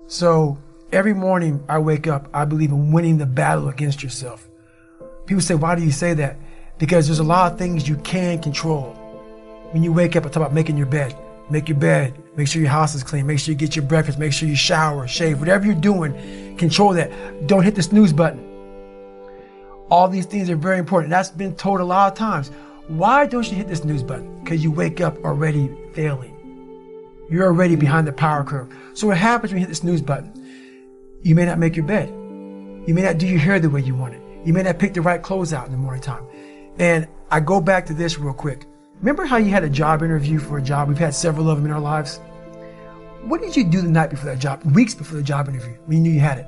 So every morning I wake up, I believe in winning the battle against yourself. People say, why do you say that? Because there's a lot of things you can control. When you wake up, I talk about making your bed. Make your bed, make sure your house is clean, make sure you get your breakfast, make sure you shower, shave, whatever you're doing, control that. Don't hit the snooze button. All these things are very important. That's been told a lot of times. Why don't you hit the snooze button? Because you wake up already failing. You're already behind the power curve. So what happens when you hit the snooze button? You may not make your bed. You may not do your hair the way you want it. You may not pick the right clothes out in the morning time. And I go back to this real quick. Remember how you had a job interview for a job? We've had several of them in our lives. What did you do the night before that job, weeks before the job interview, when you knew you had it?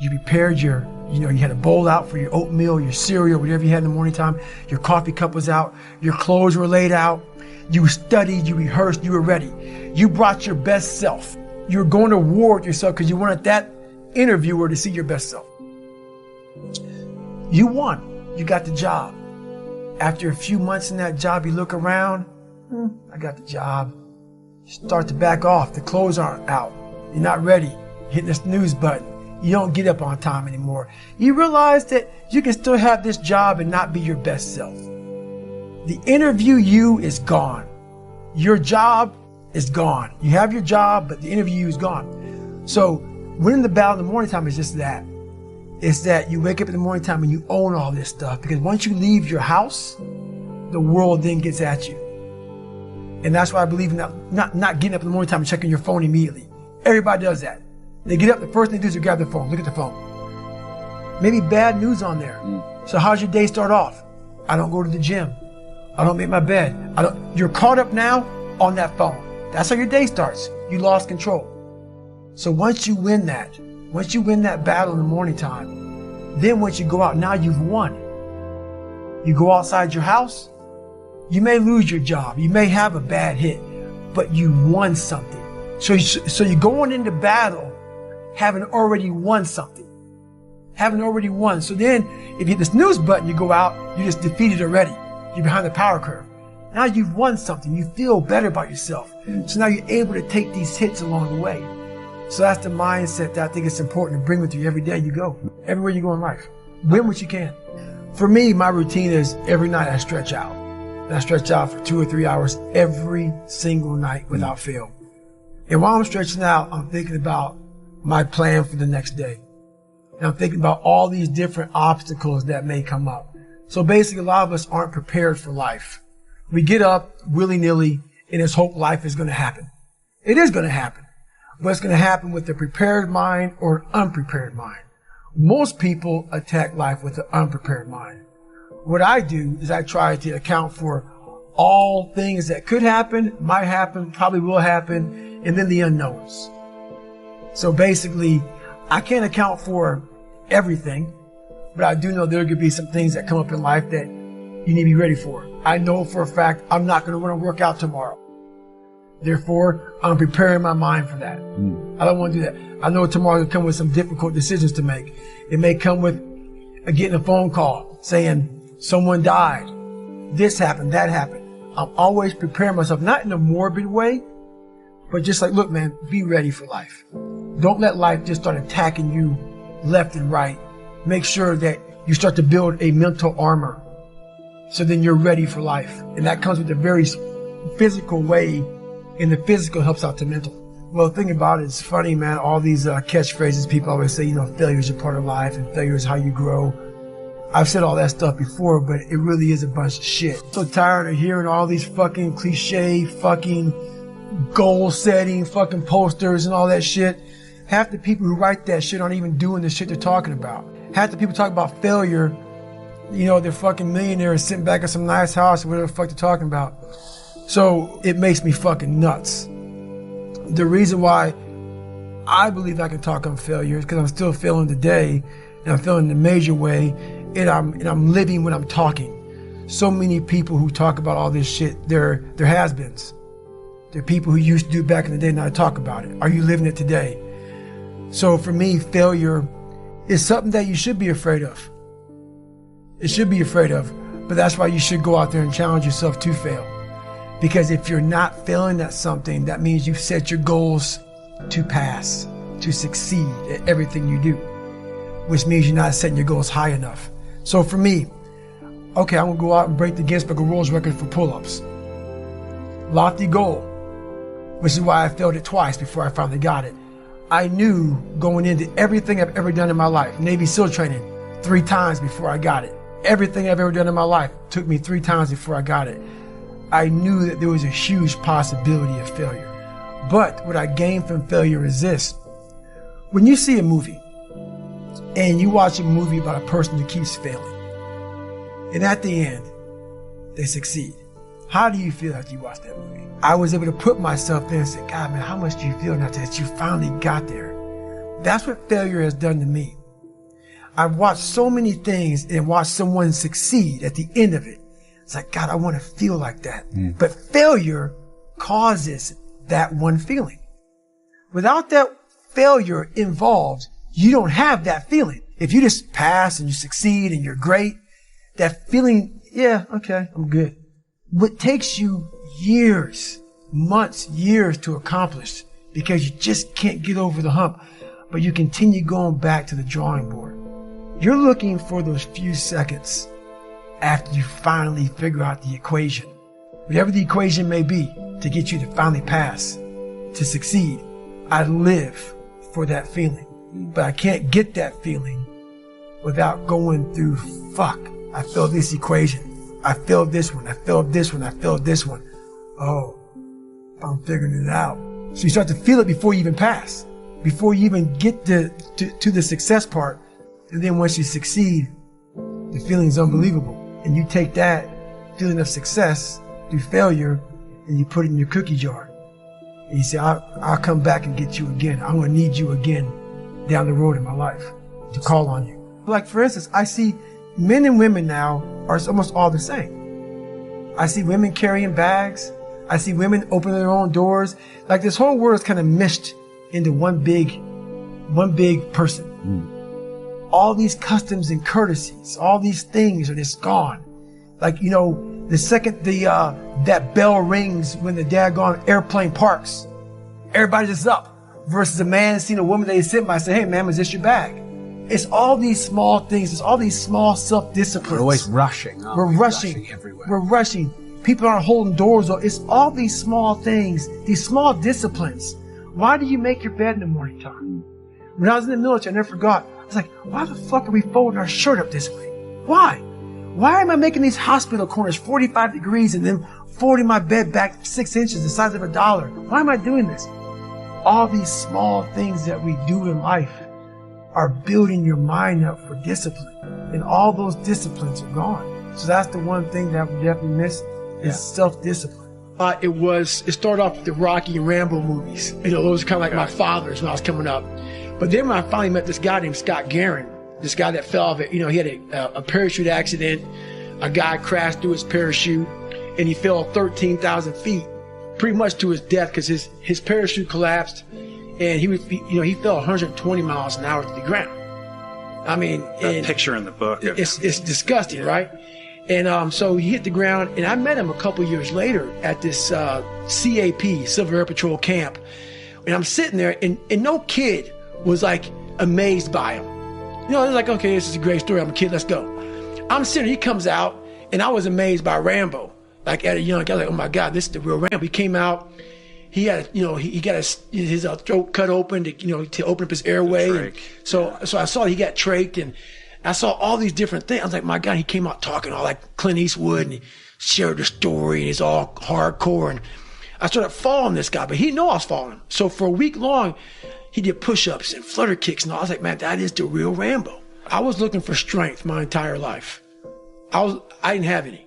You prepared you had a bowl out for your oatmeal, your cereal, whatever you had in the morning time. Your coffee cup was out. Your clothes were laid out. You studied, you rehearsed, you were ready. You brought your best self. You were going to war with yourself because you wanted that interviewer to see your best self. You won. You got the job. After a few months in that job, you look around, I got the job. You start to back off. The clothes aren't out. You're not ready. You're hitting the snooze button. You don't get up on time anymore. You realize that you can still have this job and not be your best self. The interview you is gone. Your job is gone. You have your job, but the interview you is gone. So winning the battle in the morning time is just that. It's that you wake up in the morning time and you own all this stuff, because once you leave your house, the world then gets at you. And that's why I believe in not getting up in the morning time and checking your phone immediately. Everybody does that. They get up, the first thing they do is grab their phone, look at the phone. Maybe bad news on there. So how's your day start off? I don't go to the gym. I don't make my bed. You're caught up now on that phone. That's how your day starts. You lost control. So once you win that battle in the morning time, then once you go out, now you've won. You go outside your house, you may lose your job, you may have a bad hit, but you won something. So you're going into battle having already won something. Having already won. So then if you hit the snooze button, you go out, you just defeated already. You're behind the power curve. Now you've won something. You feel better about yourself. So now you're able to take these hits along the way. So that's the mindset that I think it's important to bring with you every day you go, everywhere you go in life. Win what you can. For me, my routine is every night I stretch out. And I stretch out for 2 or 3 hours every single night without fail. And while I'm stretching out, I'm thinking about my plan for the next day. And I'm thinking about all these different obstacles that may come up. So basically, a lot of us aren't prepared for life. We get up willy-nilly and just hope life is going to happen. It is going to happen. But it's going to happen with a prepared mind or an unprepared mind. Most people attack life with an unprepared mind. What I do is I try to account for all things that could happen, might happen, probably will happen, and then the unknowns. So basically, I can't account for everything, but I do know there could be some things that come up in life that you need to be ready for. I know for a fact I'm not going to want to work out tomorrow. Therefore, I'm preparing my mind for that. I don't want to do that. I know tomorrow will come with some difficult decisions to make. It may come with getting a phone call saying someone died. This happened, that happened. I'm always preparing myself, not in a morbid way, but just like, look, man, be ready for life. Don't let life just start attacking you left and right. Make sure that you start to build a mental armor so then you're ready for life. And that comes with a very physical way, and the physical helps out the mental. Well, the thing about it is funny, man, all these catchphrases people always say, failure is a part of life and failure is how you grow. I've said all that stuff before, but it really is a bunch of shit. I'm so tired of hearing all these fucking cliche, fucking goal setting, fucking posters and all that shit. Half the people who write that shit aren't even doing the shit they're talking about. Half the people talk about failure, they're fucking millionaires sitting back in some nice house or whatever the fuck they're talking about. So it makes me fucking nuts. The reason why I believe I can talk on failure is because I'm still failing today, and I'm failing in a major way, and I'm living when I'm talking. So many people who talk about all this shit, they're has-beens. They're people who used to do it back in the day, now talk about it. Are you living it today? So for me, failure is something that you should be afraid of. It should be afraid of, but that's why you should go out there and challenge yourself to fail. Because if you're not failing at something, that means you've set your goals to pass. to succeed at everything you do, which means you're not setting your goals high enough. So for me, okay, I'm gonna go out and break the Guinness Book of World Records for pull-ups. Lofty goal, which is why I failed it twice before I finally got it. I knew going into everything I've ever done in my life, Navy SEAL training, 3 times before I got it. Everything I've ever done in my life took me 3 times before I got it. I knew that there was a huge possibility of failure. But what I gained from failure is this. When you see a movie and you watch a movie about a person who keeps failing, and at the end, they succeed, how do you feel after you watch that movie? I was able to put myself there and say, God, man, how much do you feel now that you finally got there? That's what failure has done to me. I've watched so many things and watched someone succeed at the end of it. It's like, God, I want to feel like that. But failure causes that one feeling. Without that failure involved, you don't have that feeling. If you just pass and you succeed and you're great, that feeling, yeah, okay, I'm good. What takes you years, months, years to accomplish because you just can't get over the hump, but you continue going back to the drawing board. You're looking for those few seconds after you finally figure out the equation, whatever the equation may be, to get you to finally pass, to succeed. I live for that feeling, but I can't get that feeling without going through, fuck, I failed this equation. I failed this one. I failed this one. I failed this one. Oh, I'm figuring it out. So you start to feel it before you even pass, before you even get to the success part. And then once you succeed, the feeling is unbelievable. And you take that feeling of success through failure and you put it in your cookie jar. And you say, I'll come back and get you again. I'm going to need you again down the road in my life to call on you. Like, for instance, I see men and women now are almost all the same. I see women carrying bags. I see women opening their own doors. Like, this whole world is kind of meshed into one big person. All these customs and courtesies, all these things are just gone. Like, you know, the second that bell rings when the daggone airplane parks, everybody's just up. Versus a man seeing a woman that he's sitting by and say, hey, ma'am, is this your bag? It's all these small things. It's all these small self-disciplines. We're always rushing. We're rushing everywhere. We're rushing. People aren't holding doors. It's all these small things, these small disciplines. Why do you make your bed in the morning time? When I was in the military, I never forgot. I was like, why the fuck are we folding our shirt up this way? Why? Why am I making these hospital corners 45 degrees and then folding my bed back 6 inches the size of $1? Why am I doing this? All these small things that we do in life are building your mind up for discipline. And all those disciplines are gone. So that's the one thing that we definitely miss is self-discipline. It started off with the Rocky and Rambo movies. You know, those are kind of like my fathers when I was coming up. But then when I finally met this guy named Scott Guerin, this guy that fell off it, you know, he had a parachute accident. A guy crashed through his parachute and he fell 13,000 feet, pretty much to his death because his parachute collapsed and he fell 120 miles an hour to the ground. I mean, that picture in the book. It's disgusting, right? And so he hit the ground, and I met him a couple years later at this CAP, Civil Air Patrol camp. And I'm sitting there, and no kid was like amazed by him. You know, it was like, okay, this is a great story. I'm a kid, let's go. I'm sitting, he comes out, and I was amazed by Rambo. Like at a young guy, like, oh my God, this is the real Rambo. He came out, he had, you know, he got his throat cut open to open up his airway. And so I saw he got trached, and I saw all these different things. I was like, my God, he came out talking all like Clint Eastwood, and he shared the story, and he's all hardcore. And I started following this guy, but he didn't know I was following him. So for a week long, he did push-ups and flutter kicks, and I was like, man, that is the real Rambo. I was looking for strength my entire life. I didn't have any.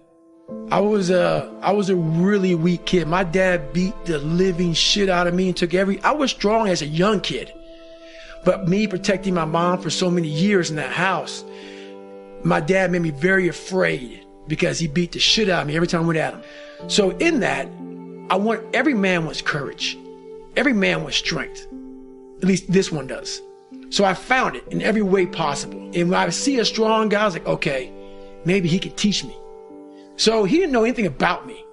I was a really weak kid. My dad beat the living shit out of me and took I was strong as a young kid. But me protecting my mom for so many years in that house, my dad made me very afraid because he beat the shit out of me every time I went at him. So in that, every man wants courage. Every man wants strength. At least this one does. So I found it in every way possible. And when I see a strong guy, I was like, okay, maybe he could teach me. So he didn't know anything about me.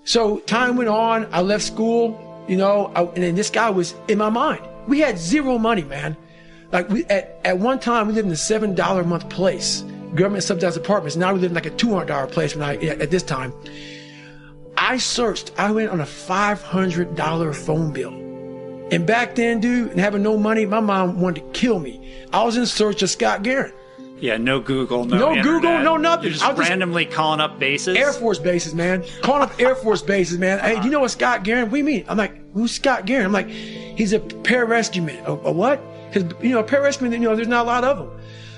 So time went on, I left school, you know, and then this guy was in my mind. We had zero money, man. Like at one time we lived in a $7 a month place, government subsidized apartments. Now we live in like a $200 place at this time. I went on a $500 phone bill. And back then, dude, and having no money, my mom wanted to kill me. I was in search of Scott Guerin. Yeah, no Google, no internet. Google, no nothing. You're just randomly calling up bases? Air Force bases, man. Calling up Air Force bases, man. Hey, do you know what Scott Guerin? What do you mean? I'm like, who's Scott Guerin? I'm like, he's a pararescue man. A what? Because, a pararescue man, there's not a lot of them.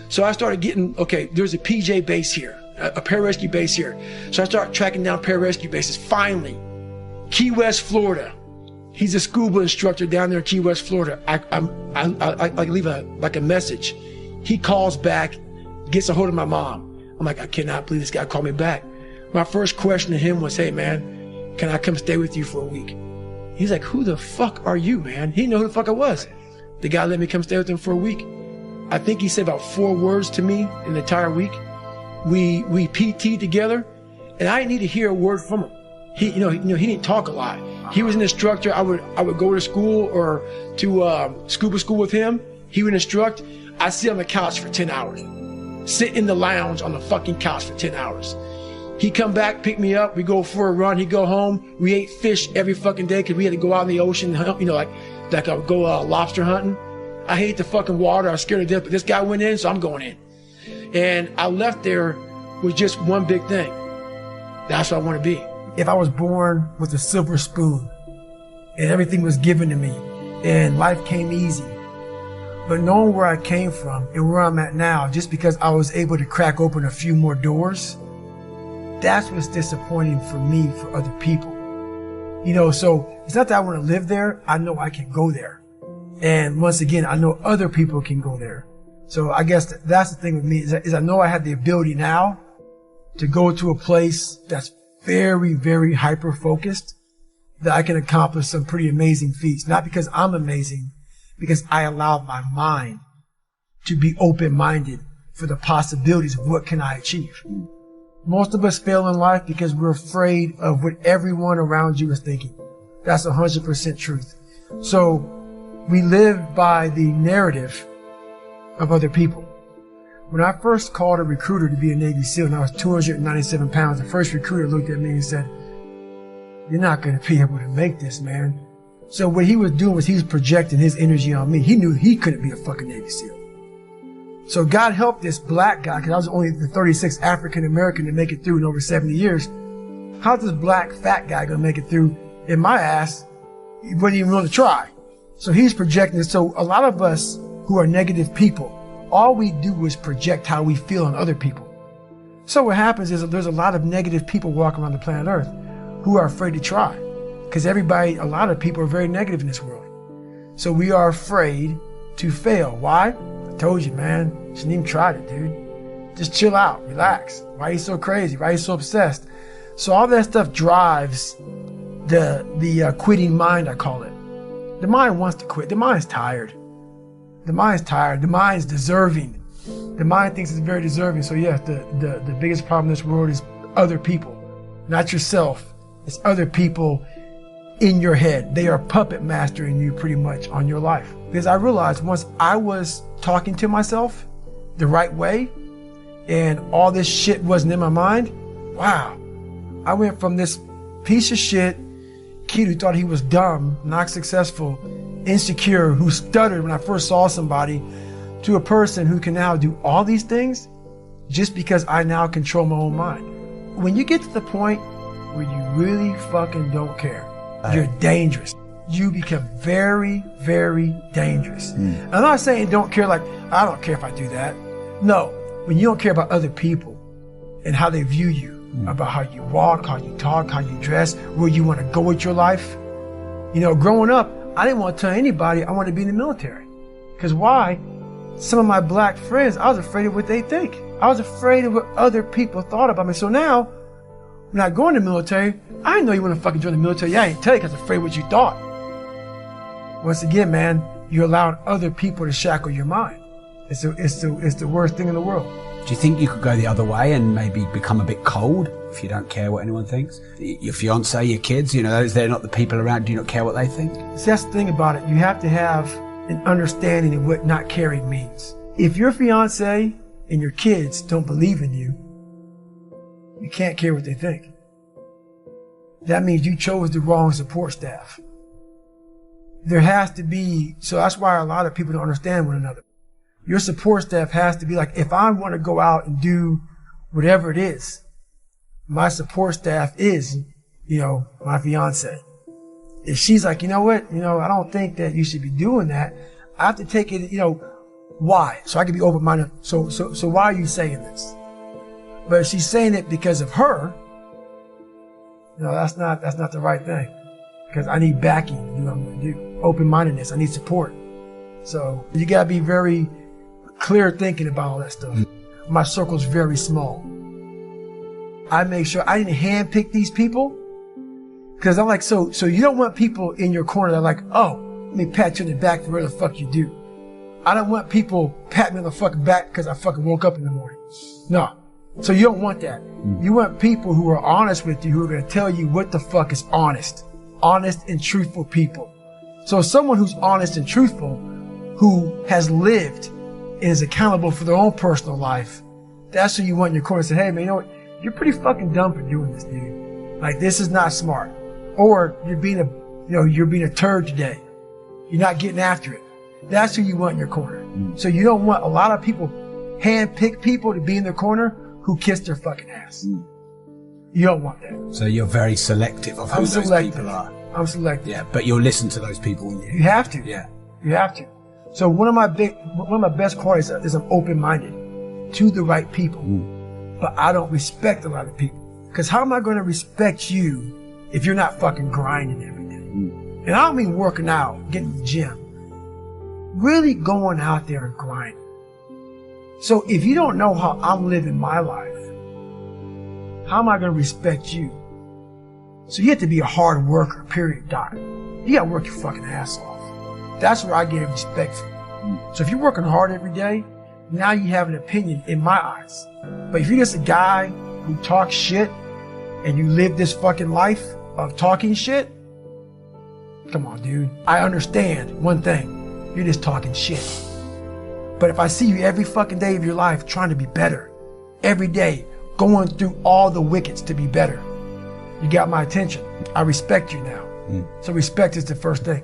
So I started getting, there's a PJ base here, a pararescue base here. So I started tracking down pararescue bases. Finally, Key West, Florida. He's a scuba instructor down there in Key West, Florida. I leave a message. He calls back, gets a hold of my mom. I'm like, I cannot believe this guy called me back. My first question to him was, hey man, can I come stay with you for a week? He's like, who the fuck are you, man? He didn't know who the fuck I was. The guy let me come stay with him for a week. I think he said about 4 words to me in the entire week. We PT'd together, and I didn't need to hear a word from him. He didn't talk a lot. He was an instructor. I would go to school or to scuba school with him. He would instruct. I'd sit on the couch for 10 hours. Sit in the lounge on the fucking couch for 10 hours. He'd come back, pick me up. We go for a run. He'd go home. We ate fish every fucking day because we had to go out in the ocean, go lobster hunting. I hate the fucking water. I was scared to death, but this guy went in, so I'm going in. And I left there with just one big thing. That's what I want to be. If I was born with a silver spoon and everything was given to me and life came easy, but knowing where I came from and where I'm at now, just because I was able to crack open a few more doors, that's what's disappointing for me, for other people. So it's not that I want to live there. I know I can go there. And once again, I know other people can go there. So I guess that's the thing with me is I know I have the ability now to go to a place that's very, very hyper-focused, that I can accomplish some pretty amazing feats. Not because I'm amazing, because I allowed my mind to be open-minded for the possibilities of what can I achieve. Most of us fail in life because we're afraid of what everyone around you is thinking. That's 100% truth. So we live by the narrative of other people. When I first called a recruiter to be a Navy SEAL and I was 297 pounds, the first recruiter looked at me and said, "You're not going to be able to make this, man." So what he was doing was he was projecting his energy on me. He knew he couldn't be a fucking Navy SEAL. So God helped this black guy, because I was only the 36th African American to make it through in over 70 years. How's this black fat guy going to make it through? In my ass, he wouldn't even want to try. So he's projecting it. So a lot of us who are negative people, all we do is project how we feel on other people. So what happens is there's a lot of negative people walking around the planet Earth who are afraid to try. Because a lot of people are very negative in this world. So we are afraid to fail. Why? I told you, man. Shouldn't even try it, dude. Just chill out, relax. Why are you so crazy? Why are you so obsessed? So all that stuff drives the quitting mind, I call it. The mind wants to quit. The mind's tired. The mind's tired. The mind's deserving. The mind thinks it's very deserving. So yes, the biggest problem in this world is other people, not yourself. It's other people in your head. They are puppet mastering you pretty much on your life. Because I realized once I was talking to myself the right way and all this shit wasn't in my mind, wow, I went from this piece of shit kid who thought he was dumb, not successful, insecure, who stuttered when I first saw somebody, to a person who can now do all these things just because I now control my own mind. When you get to the point where you really fucking don't care, you're dangerous. You become very, very dangerous. I'm not saying don't care like, I don't care if I do that. No, when you don't care about other people and how they view you, about how you walk, how you talk, how you dress, where you want to go with your life. Growing up, I didn't want to tell anybody I wanted to be in the military. Because why? Some of my black friends, I was afraid of what they think. I was afraid of what other people thought about me. So now, when I go in the military, I didn't know you want to fucking join the military. I didn't tell you because I was afraid of what you thought. Once again, man, you're allowing other people to shackle your mind. It's the worst thing in the world. Do you think you could go the other way and maybe become a bit cold if you don't care what anyone thinks? Your fiance, your kids, they're not the people around. Do you not care what they think? See, that's the thing about it. You have to have and understanding of what not caring means. If your fiance and your kids don't believe in you, you can't care what they think. That means you chose the wrong support staff. There has to be, so that's why a lot of people don't understand one another. Your support staff has to be like, if I want to go out and do whatever it is, my support staff is, my fiance. If she's like, you know what, I don't think that you should be doing that, I have to take it, why? So I can be open-minded. So why are you saying this? But if she's saying it because of her, that's not the right thing. Because I need backing to do what I'm going to do. Open-mindedness, I need support. So you got to be very clear thinking about all that stuff. My circle's very small. I make sure I didn't handpick these people. Because I'm like, so you don't want people in your corner that are like, oh, let me pat you in the back for whatever the fuck you do. I don't want people patting me on the fucking back because I fucking woke up in the morning. No. So you don't want that. You want people who are honest with you, who are going to tell you what the fuck is honest. Honest and truthful people. So someone who's honest and truthful, who has lived and is accountable for their own personal life, that's who you want in your corner. Say, hey man, you know what? You're pretty fucking dumb for doing this, dude. Like, this is not smart. Or you're being a turd today. You're not getting after it. That's who you want in your corner. So you don't want a lot of people, hand-pick people to be in their corner who kiss their fucking ass. You don't want that. So you're very selective of who those people are. I'm selective. Yeah, but you'll listen to those people when you have to. Yeah. You have to. So one of my best qualities is I'm open-minded to the right people. But I don't respect a lot of people. Because how am I going to respect you if you're not fucking grinding every day? And I don't mean working out, getting to the gym. Really going out there and grinding. So if you don't know how I'm living my life, how am I going to respect you? So you have to be a hard worker, period, doc. You got to work your fucking ass off. That's where I get respect from. So if you're working hard every day, now you have an opinion in my eyes. But if you're just a guy who talks shit and you live this fucking life of talking shit, come on, dude. I understand one thing. You're just talking shit. But if I see you every fucking day of your life trying to be better, every day going through all the wickets to be better, you got my attention. I respect you now. So respect is the first thing.